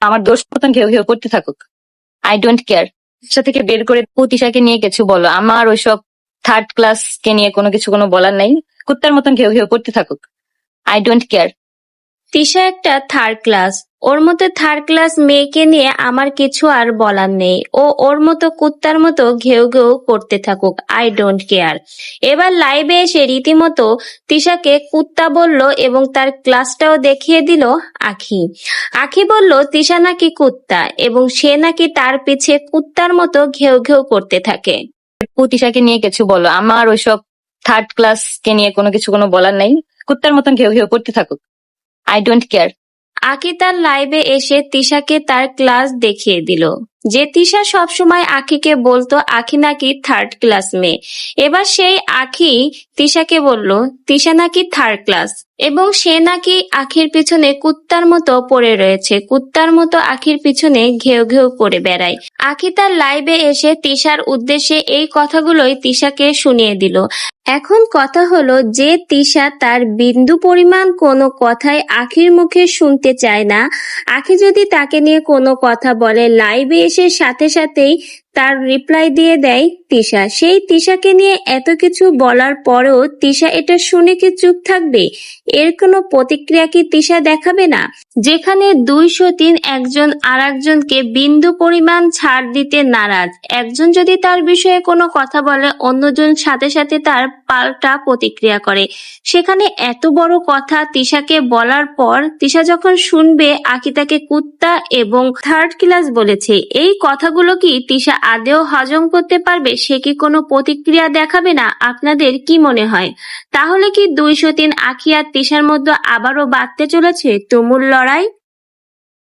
আমার দোষ মতন ঘেউ ঘেউ করতে থাকুক, আই ডোন্ট কেয়ার। বাসা থেকে বের করে প্রতিশাকে নিয়ে কিছু বলো, আমার ওইসব থার্ড ক্লাস কে নিয়ে কোনো বলার নাই। কুত্তার মতন ঘেউ ঘেউ করতে থাকুক, আই ডোন্ট কেয়ার। তিশা একটা থার্ড ক্লাস, ওর মতো থার্ড ক্লাস মেয়েকে নিয়ে আমার কিছু আর বলার নেই। ও ওর মতো কুত্তার মতো ঘেউ ঘেউ করতে থাকুক, আই ডোন্ট কেয়ার। এবার লাইভে এসে রীতিমতো তিশাকে কুত্তা বলল এবং তার ক্লাসটাও দেখিয়ে দিল আখি। আখি বলল তিশা নাকি কুত্তা এবং সে নাকি তার পিছে কুত্তার মতো ঘেউ ঘেউ করতে থাকে। প্রতিশাকে নিয়ে কিছু বলো, আমার ওইসব থার্ড ক্লাস কে নিয়ে কোনো বলার নাই। কুত্তার মতন ঘেউ ঘেউ করতে থাকুক, আই ডোন্ট কেয়ার। আখি তার লাইভে এসে তিশাকে তার ক্লাস দেখিয়ে দিল। যে তিশা সবসময় আখিকে বলতো আখি নাকি থার্ড ক্লাস মেয়ে, এবার সেই আখি তিশাকে বলল তিশা নাকি থার্ড ক্লাস এবং সে নাকি আখির পিছনে কুত্তার মতো পড়ে রয়েছে, কুত্তার মতো আখির পিছনে ঘেউ ঘেউ করে বেড়ায়। আখি তার লাইভে এসে তিশার উদ্দেশ্যে এই কথাগুলোই তিশাকে শুনিয়ে দিল। এখন কথা হলো, যে তিশা তার বিন্দু পরিমাণ কোনো কথাই আখির মুখে শুনতে চায় না, আখি যদি তাকে নিয়ে কোনো কথা বলে লাইভে এসে সাথে সাথেই তার রিপ্লাই দিয়ে দেয় তিশা। সেই তিশাকে নিয়ে এত কিছু বলার পরেও তিশা এটা শুনে কি চুপ থাকবে? এর কোনো প্রতিক্রিয়া কি তিশা দেখাবে না? যেখানে 203 একজন আর একজনকে বিন্দু পরিমাণ ছাড় দিতে নারাজ, একজন যদি তার বিষয়ে কোনো কথা বলে অন্যজন সাথে সাথে তার পাল্টা প্রতিক্রিয়া করে, সেখানে এত বড় কথা তিশাকে বলার পর তিশা যখন শুনবে আখি তাকে কুত্তা এবং থার্ড ক্লাস বলেছে, এই কথাগুলো কি তিশা আদেও হজম করতে পারবে? সে কি কোনো প্রতিক্রিয়া দেখাবে না? আপনাদের কি মনে হয়? তাহলে কি 203 আখি আর তিশার মধ্যে আবারও বাঁধতে চলেছে তুমুল লড়াই?